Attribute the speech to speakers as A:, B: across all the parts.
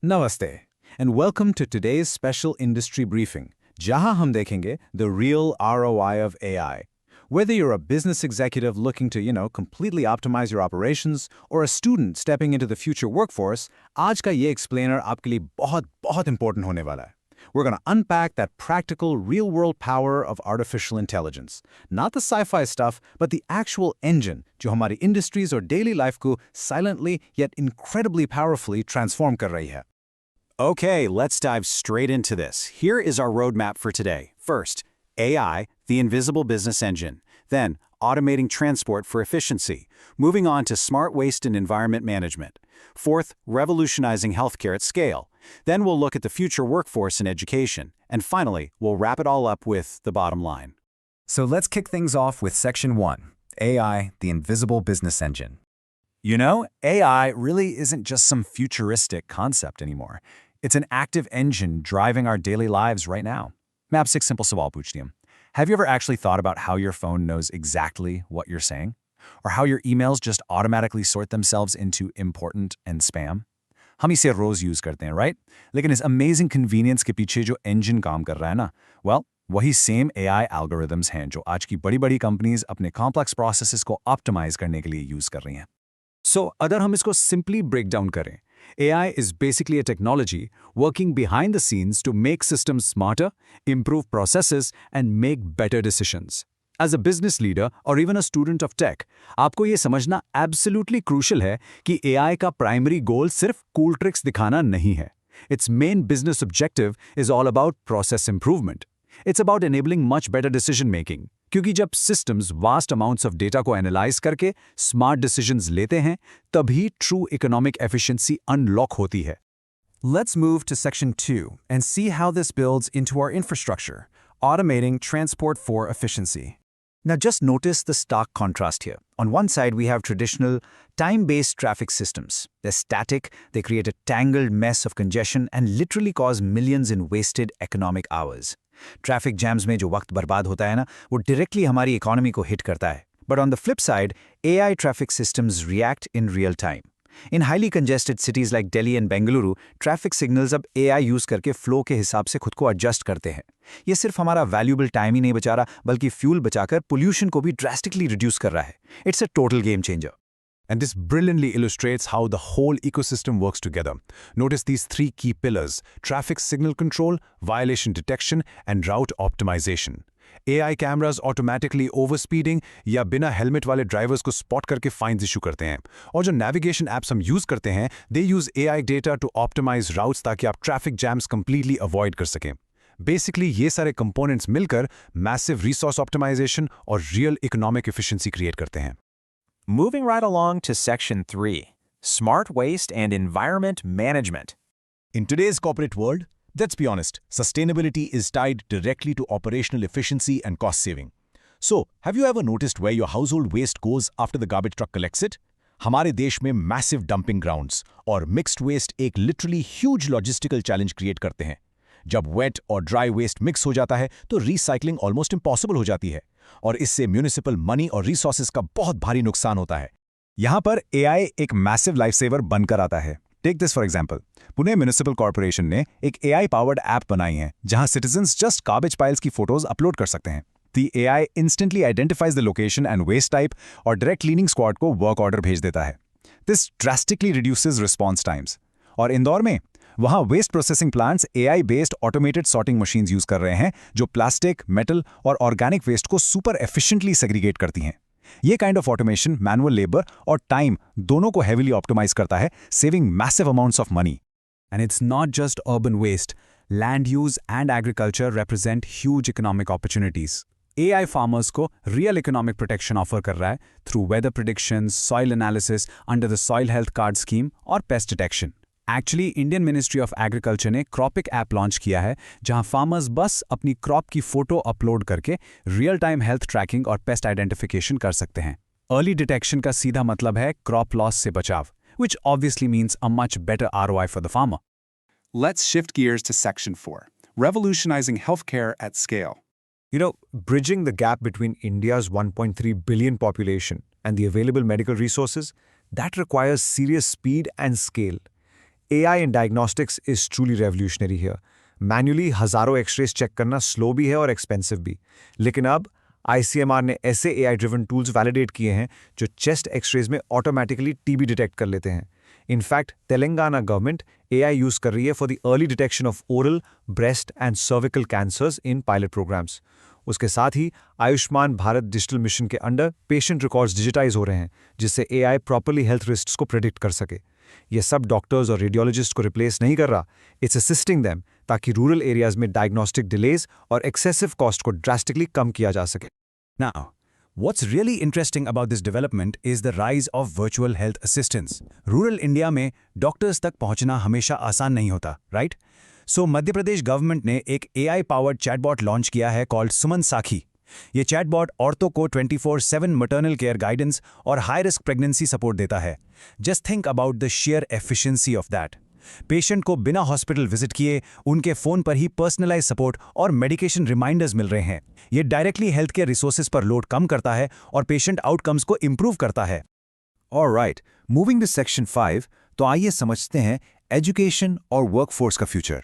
A: Namaste, and welcome to today's special industry briefing. Jahan hum dekhenge the real ROI of AI. Whether you're a business executive looking to, completely optimize your operations or a student stepping into the future workforce, आज का ये explainer आपके लिए बहुत important होने वाला है. We're going to unpack that practical, real-world power of artificial intelligence. Not the sci-fi stuff, but the actual engine जो हमारी industries और daily life को silently yet incredibly powerfully transform कर रही है.
B: Okay, let's dive straight into this. Here is our roadmap for today. First, AI, the invisible business engine. Then, automating transport for efficiency. Moving on to smart waste and environment management. Fourth, revolutionizing healthcare at scale. Then we'll look at the future workforce and education. And finally, we'll wrap it all up with the bottom line.
C: So let's kick things off with Section 1, AI, the invisible business engine.
B: You know, AI really isn't just some futuristic concept anymore. It's an active engine driving our daily lives right now. मैं आपसे एक simple सवाल पूछती हूँ. Have you ever actually thought about how your phone knows exactly what you're saying? Or how your emails just automatically sort themselves into important and spam? हम इसे रोज use करते हैं, right? लेकिन इस amazing convenience के पीछे जो engine काम कर रहा है ना, well, वही same AI algorithms हैं जो आज की बड़ी-बड़ी companies अपने complex processes को optimize करने के लिए यूज कर रही हैं. So, अगर हम इसको simply break down करें, AI is basically a technology working behind the scenes to make systems smarter, improve processes, and make better decisions. As a business leader or even a student of tech, आपको ये समझना absolutely crucial है कि AI का primary goal सिर्फ cool tricks दिखाना नहीं है. Its main business objective is all about process improvement. It's about enabling much better decision making. क्योंकि जब systems vast amounts of data को analyze करके smart decisions लेते हैं, तभी true economic efficiency unlock होती है.
C: Let's move to Section 2 and see how this builds into our infrastructure, automating transport for efficiency.
A: Now just notice the stark contrast here. On one side, we have traditional time-based traffic systems. They're static, they create a tangled mess of congestion and literally cause millions in wasted economic hours. Traffic jams में जो वक्त बर्बाद होता है ना, वो directly हमारी economy को hit करता है. But on the flip side, AI traffic systems react in real time. In highly congested cities like Delhi and Bengaluru, traffic signals अब AI use करके flow के हिसाब से खुद को adjust करते हैं. ये सिर्फ हमारा valuable time ही नहीं बचा रहा, बल्कि fuel बचाकर pollution को भी drastically reduce कर रहा है. It's a total game changer.
D: And this brilliantly illustrates how the whole ecosystem works together. Notice these three key pillars: traffic signal control, violation detection, and route optimization. AI cameras automatically overspeeding या बिना helmet वाले drivers को spot करके fines issue करते हैं. और जो navigation apps हम यूज करते हैं, they use AI data to optimize routes ताकि आप ट्रैफिक जैम्स completely avoid कर सकें. Basically, ये सारे components मिलकर massive resource optimization और real economic efficiency create करते हैं.
E: Moving right along to Section 3, Smart Waste and Environment Management.
D: In today's corporate world, let's be honest, sustainability is tied directly to operational efficiency and cost saving. So, have you ever noticed where your household waste goes after the garbage truck collects it? हमारे देश में massive dumping grounds और mixed waste एक literally huge logistical challenge create करते हैं. जब wet और dry waste mix हो जाता है, तो recycling almost impossible हो जाती है. और इससे म्यूनिसिपल मनी और रिसोर्सेज का बहुत भारी नुकसान होता है. यहाँ पर AI एक मैसिव लाइफ सेवर बनकर आता है. Take this for example. Pune municipal corporation ने एक AI पावर्ड ऐप बनाई है जहां सिटीजन्स जस्ट गार्बेज पाइल्स की फोटोज अपलोड कर सकते हैं. The AI instantly identifies the location and waste type और डायरेक्ट क्लीनिंग स्क्वाड को वर्क ऑर्डर भेज देता है. This drastically reduces response times. और इंदौर में वहाँ waste processing plants AI based automated sorting machines use कर रहे हैं जो प्लास्टिक, मेटल और ऑर्गेनिक वेस्ट को सुपर एफिशिएंटली सेग्रीगेट करती हैं. ये kind of automation manual labour और टाइम दोनों को हेवीली ऑप्टिमाइज करता है, saving massive amounts of money.
C: And it's not just urban waste. Land use and agriculture represent huge economic opportunities. AI farmers को real economic protection offer कर रहा है through weather predictions, soil analysis under the Soil Health Card scheme और pest detection. Actually Indian ministry of agriculture ने क्रॉपिक app launch किया है जहां farmers बस अपनी क्रॉप की फोटो अपलोड करके रियल टाइम हेल्थ ट्रैकिंग और पेस्ट आइडेंटिफिकेशन कर सकते हैं. अर्ली डिटेक्शन का सीधा मतलब है क्रॉप लॉस से बचाव, which obviously means a much better ROI for the farmer.
F: Let's shift gears to Section 4, revolutionizing healthcare at scale.
G: You know, bridging the gap between India's 1.3 billion population and the available medical resources, that requires serious speed and scale. AI in diagnostics is truly revolutionary here. Manually हज़ारों X-rays check करना slow भी है और expensive भी, लेकिन अब ICMR ने ऐसे AI ड्रिवन टूल्स वैलिडेट किए हैं जो चेस्ट एक्सरेज में ऑटोमेटिकली टीबी डिटेक्ट कर लेते हैं। In fact Telangana government AI use कर रही है for the early detection of oral, breast and cervical cancers in pilot programmes. उसके साथ ही आयुष्मान भारत डिजिटल मिशन के अंडर पेशेंट रिकॉर्ड्स डिजिटाइज हो रहे हैं, जिससे AI प्रॉपर्ली हेल्थ रिस्क्स को प्रेडिक्ट कर सके। ये सब डॉक्टर्स और रेडियोलॉजिस्ट को रिप्लेस नहीं कर रहा, इट्स असिस्टिंग देम ताकि रूरल एरियाज में डायग्नोस्टिक डिलेज और एक्सेसिव कॉस्ट को ड्रास्टिकली कम किया जा सके।
B: Now, what's really interesting about this development is the rise of virtual health assistants. Rural India में डॉक्टर्स तक पहुंचना हमेशा आसान नहीं होता, right? So Madhya Pradesh government ने एक AI powered chatbot लॉन्च किया है called सुमन साखी। ये चैटबॉट औरतों को 24/7 maternal care guidance और हाई रिस्क प्रेगनेंसी सपोर्ट देता है। Just think about the sheer efficiency of that. Patient को बिना हॉस्पिटल विजिट किए उनके फोन पर ही पर्सनलाइज सपोर्ट और मेडिकेशन रिमाइंडर्स मिल रहे हैं। ये डायरेक्टली हेल्थ केयर रिसोर्सेज पर लोड कम करता है और पेशेंट आउटकम्स को इंप्रूव करता है।
A: ऑलराइट, मूविंग टू सेक्शन 5, तो आइए समझते हैं एजुकेशन और वर्कफोर्स का future.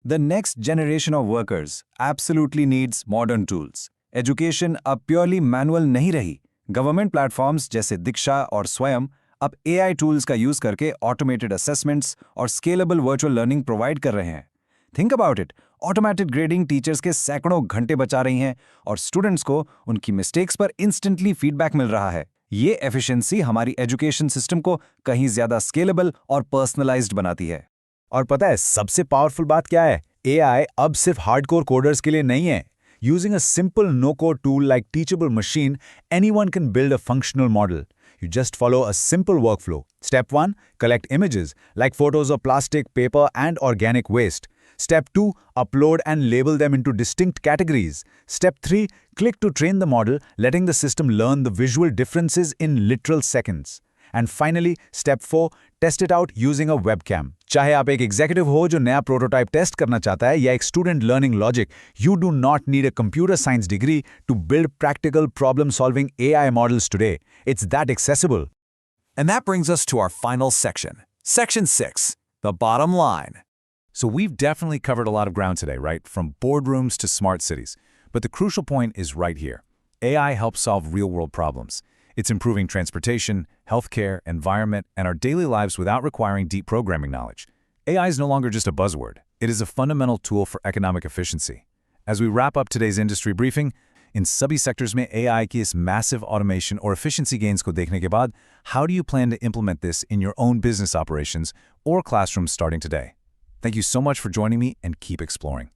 A: The next generation of workers absolutely needs modern tools. Education अब प्योरली मैनुअल नहीं रही। गवर्नमेंट प्लेटफॉर्म्स जैसे दीक्षा और स्वयं अब AI टूल्स का यूज करके ऑटोमेटेड असेसमेंट्स और स्केलेबल वर्चुअल लर्निंग प्रोवाइड कर रहे हैं। Think about it, automated grading teachers के सैकड़ों घंटे बचा रही हैं और स्टूडेंट्स को उनकी मिस्टेक्स पर इंस्टेंटली फीडबैक मिल रहा है। ये एफिशिएंसी हमारी एजुकेशन सिस्टम को कहीं ज्यादा स्केलेबल और पर्सनलाइज्ड बनाती है।
B: और पता है सबसे पावरफुल बात क्या है? AI अब सिर्फ हार्डकोर कोडर्स के लिए नहीं है। Using a simple no-code tool like Teachable Machine, anyone can build a functional model. You just follow a simple workflow. Step 1, collect images, like photos of plastic, paper, and organic waste. Step 2, upload and label them into distinct categories. Step 3, click to train the model, letting the system learn the visual differences in literal seconds. And finally, step 4, test it out using a webcam. चाहे आप एक executive हो जो नया prototype test करना चाहता है या एक student learning logic, you do not need a computer science degree to build practical problem-solving AI models today. It's that accessible.
A: And that brings us to our final section. Section 6, the bottom line.
B: So we've definitely covered a lot of ground today, right? From boardrooms to smart cities. But the crucial point is right here. AI helps solve real-world problems. It's improving transportation, healthcare, environment, and our daily lives without requiring deep programming knowledge. AI is no longer just a buzzword. It is a fundamental tool for economic efficiency. As we wrap up today's industry briefing, in सभी sectors में AI की इस massive automation or efficiency gains को देखने के बाद, how do you plan to implement this in your own business operations or classrooms starting today? Thank you so much for joining me and keep exploring.